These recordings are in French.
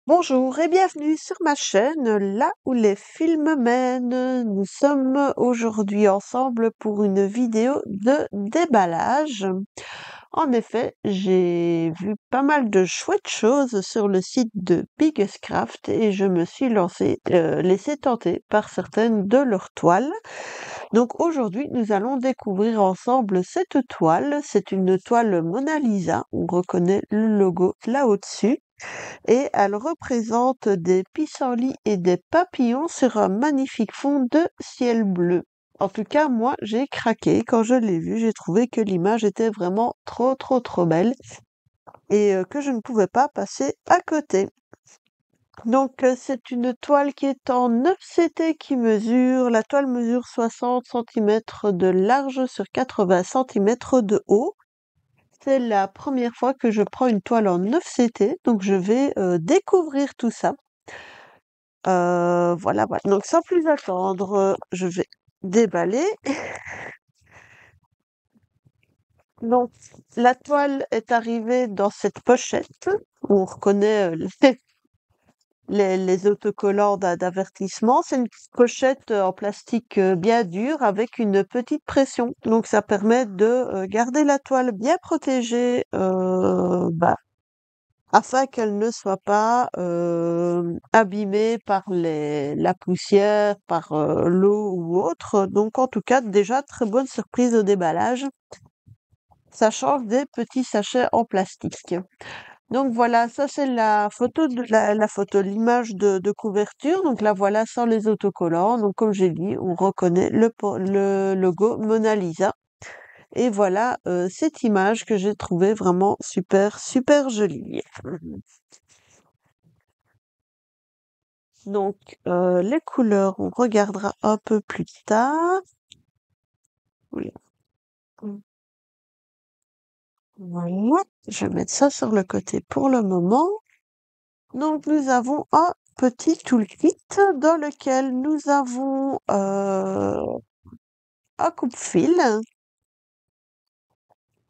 Bonjour et bienvenue sur ma chaîne, là où les films mènent. Nous sommes aujourd'hui ensemble pour une vidéo de déballage. En effet, j'ai vu pas mal de chouettes choses sur le site de Biggest Craft et je me suis laissée tenter par certaines de leurs toiles. Donc aujourd'hui, nous allons découvrir ensemble cette toile. C'est une toile Mona Lisa. On reconnaît le logo là au-dessus et elle représente des pissenlits et des papillons sur un magnifique fond de ciel bleu. En tout cas, moi, j'ai craqué quand je l'ai vue. J'ai trouvé que l'image était vraiment trop belle et que je ne pouvais pas passer à côté. Donc, c'est une toile qui est en 9CT la toile mesure 60 centimètres de large sur 80 centimètres de haut. C'est la première fois que je prends une toile en 9CT, donc je vais découvrir tout ça. Voilà. Donc sans plus attendre, je vais déballer. Donc la toile est arrivée dans cette pochette où on reconnaît les autocollants d'avertissement. C'est une pochette en plastique bien dur avec une petite pression. Donc ça permet de garder la toile bien protégée afin qu'elle ne soit pas abîmée par la poussière, par l'eau ou autre. Donc en tout cas, déjà, très bonne surprise au déballage. Ça change des petits sachets en plastique. Donc voilà, ça c'est la photo l'image de couverture. Donc là voilà sans les autocollants. Donc comme j'ai dit, on reconnaît le logo Mona Lisa. Et voilà cette image que j'ai trouvée vraiment super jolie. Donc les couleurs, on regardera un peu plus tard. Oula. Voilà, je vais mettre ça sur le côté pour le moment. Donc nous avons un petit toolkit dans lequel nous avons un coupe-fil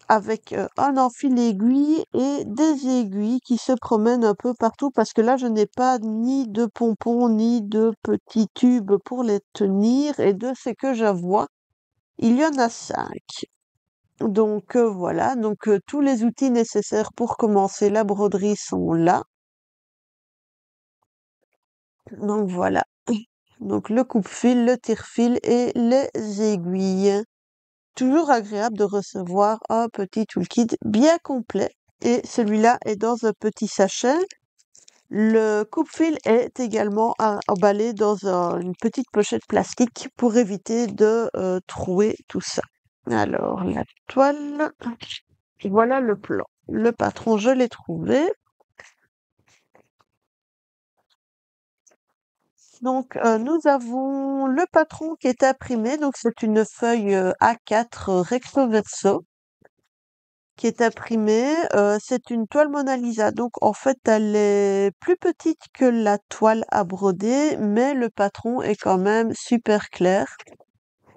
avec un enfil aiguille et des aiguilles qui se promènent un peu partout parce que là je n'ai pas ni de pompons ni de petits tubes pour les tenir et de ce que je vois, il y en a 5. Donc voilà, donc tous les outils nécessaires pour commencer la broderie sont là. Donc voilà. Donc le coupe-fil, le tire-fil et les aiguilles. Toujours agréable de recevoir un petit toolkit bien complet. Et celui-là est dans un petit sachet. Le coupe-fil est également emballé dans une petite pochette plastique pour éviter de trouer tout ça. Alors, la toile, voilà le plan. Le patron, je l'ai trouvé. Donc, nous avons le patron qui est imprimé. Donc, c'est une feuille A4 recto verso qui est imprimée. C'est une toile Mona Lisa. Donc, en fait, elle est plus petite que la toile à broder, mais le patron est quand même super clair.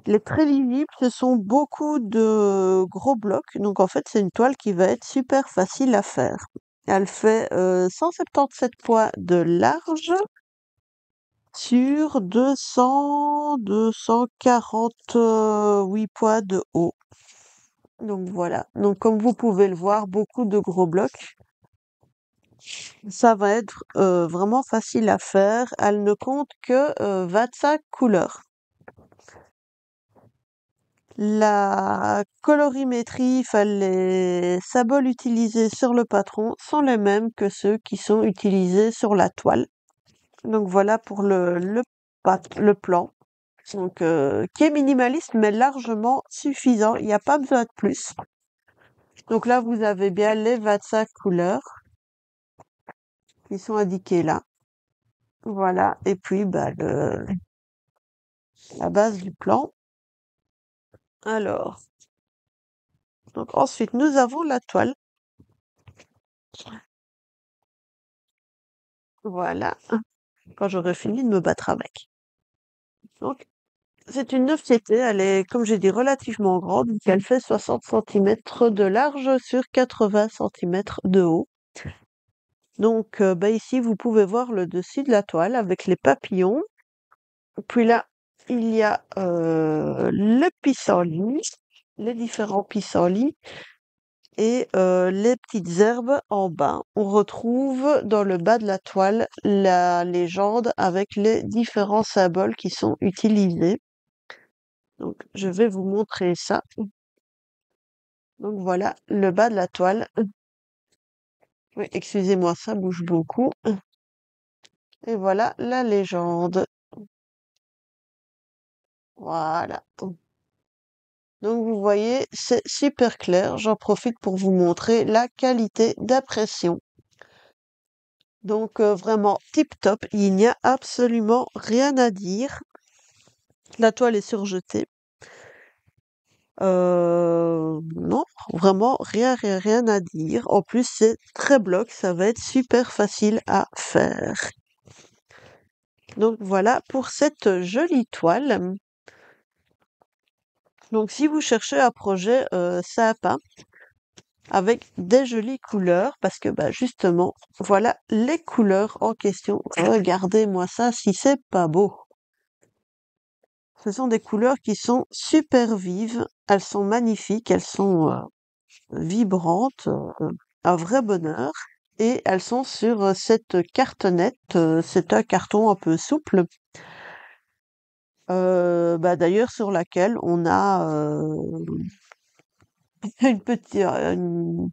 Il est très lisible. Ce sont beaucoup de gros blocs. Donc, en fait, c'est une toile qui va être super facile à faire. Elle fait 177 poids de large sur 248 poids de haut. Donc voilà. Donc comme vous pouvez le voir, beaucoup de gros blocs. Ça va être vraiment facile à faire. Elle ne compte que 25 couleurs. La colorimétrie, les symboles utilisés sur le patron sont les mêmes que ceux qui sont utilisés sur la toile. Donc voilà pour le plan. Donc, qui est minimaliste mais largement suffisant. Il n'y a pas besoin de plus. Donc là, vous avez bien les 25 couleurs qui sont indiquées là. Voilà. Et puis, la base du plan. Alors, donc ensuite, nous avons la toile. Voilà. Quand j'aurai fini de me battre avec. Donc, c'est une 9CT. Elle est, comme j'ai dit, relativement grande. Donc, elle fait 60 centimètres de large sur 80 centimètres de haut. Donc, ici, vous pouvez voir le dessus de la toile avec les papillons. Puis là, il y a le pissenlit, les différents pissenlits et les petites herbes en bas. On retrouve dans le bas de la toile la légende avec les différents symboles qui sont utilisés. Donc, je vais vous montrer ça. Donc voilà, le bas de la toile. Oui, excusez-moi, ça bouge beaucoup. Et voilà la légende. Voilà. Donc vous voyez, c'est super clair. J'en profite pour vous montrer la qualité d'impression. Donc vraiment tip top, il n'y a absolument rien à dire. La toile est surjetée. Non, vraiment rien à dire. En plus, c'est très bloc, ça va être super facile à faire. Donc voilà pour cette jolie toile. Donc si vous cherchez un projet sympa avec des jolies couleurs, parce que justement, voilà les couleurs en question. Regardez-moi ça, si c'est pas beau. Ce sont des couleurs qui sont super vives, elles sont magnifiques, elles sont vibrantes, un vrai bonheur. Et elles sont sur cette cartonnette, c'est un carton un peu souple, d'ailleurs sur laquelle on a une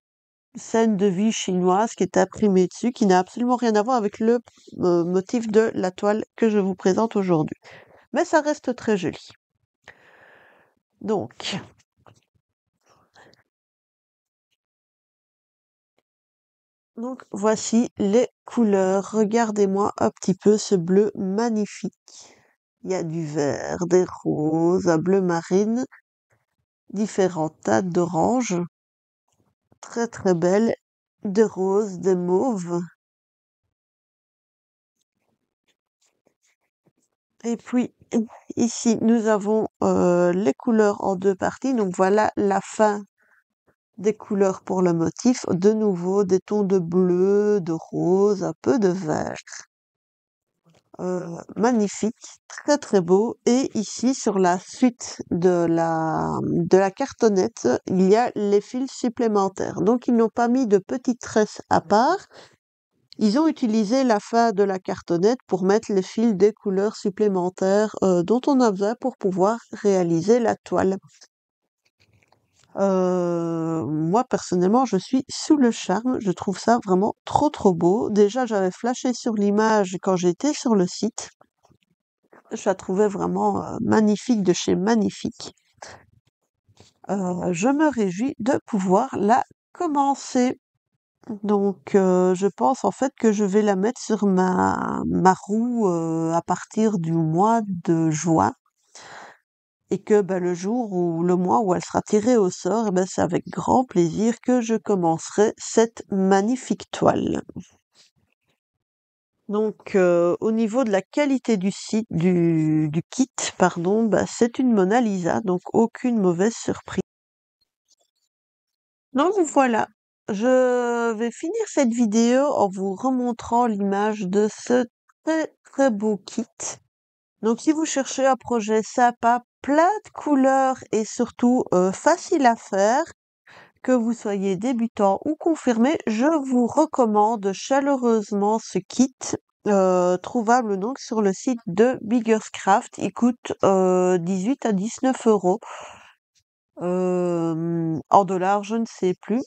scène de vie chinoise qui est imprimée dessus, qui n'a absolument rien à voir avec le motif de la toile que je vous présente aujourd'hui. Mais ça reste très joli. Donc, voici les couleurs. Regardez-moi un petit peu ce bleu magnifique. Il y a du vert, des roses, un bleu marine, différents tas d'orange, très très belles, de roses, de mauves. Et puis ici, nous avons les couleurs en deux parties. Donc voilà la fin des couleurs pour le motif. De nouveau, des tons de bleu, de rose, un peu de vert. Magnifique, très très beau. Et ici, sur la suite de la cartonnette, il y a les fils supplémentaires. Donc, ils n'ont pas mis de petites tresses à part. Ils ont utilisé la fin de la cartonnette pour mettre les fils des couleurs supplémentaires dont on a besoin pour pouvoir réaliser la toile. Moi, personnellement, je suis sous le charme. Je trouve ça vraiment trop trop beau. Déjà, j'avais flashé sur l'image quand j'étais sur le site. Je la trouvais vraiment magnifique de chez magnifique. Je me réjouis de pouvoir la commencer. Donc, je pense en fait que je vais la mettre sur ma roue à partir du mois de juin. Et que le jour ou le mois où elle sera tirée au sort, c'est avec grand plaisir que je commencerai cette magnifique toile. Donc, au niveau de la qualité du kit, pardon, c'est une Mona Lisa, donc aucune mauvaise surprise. Donc voilà, je vais finir cette vidéo en vous remontrant l'image de ce très très beau kit. Donc si vous cherchez un projet sympa, plein de couleurs et surtout facile à faire, que vous soyez débutant ou confirmé, je vous recommande chaleureusement ce kit, trouvable donc sur le site de Biggerscraft. Il coûte 18 à 19 euros. En dollars, je ne sais plus.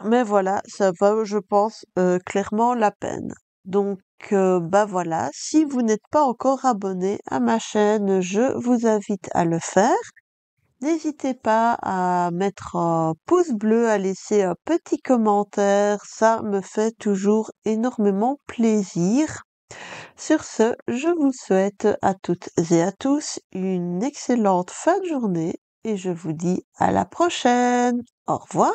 Mais voilà, ça vaut, je pense, clairement la peine. Donc, voilà, si vous n'êtes pas encore abonné à ma chaîne, je vous invite à le faire. N'hésitez pas à mettre un pouce bleu, à laisser un petit commentaire, ça me fait toujours énormément plaisir. Sur ce, je vous souhaite à toutes et à tous une excellente fin de journée et je vous dis à la prochaine. Au revoir.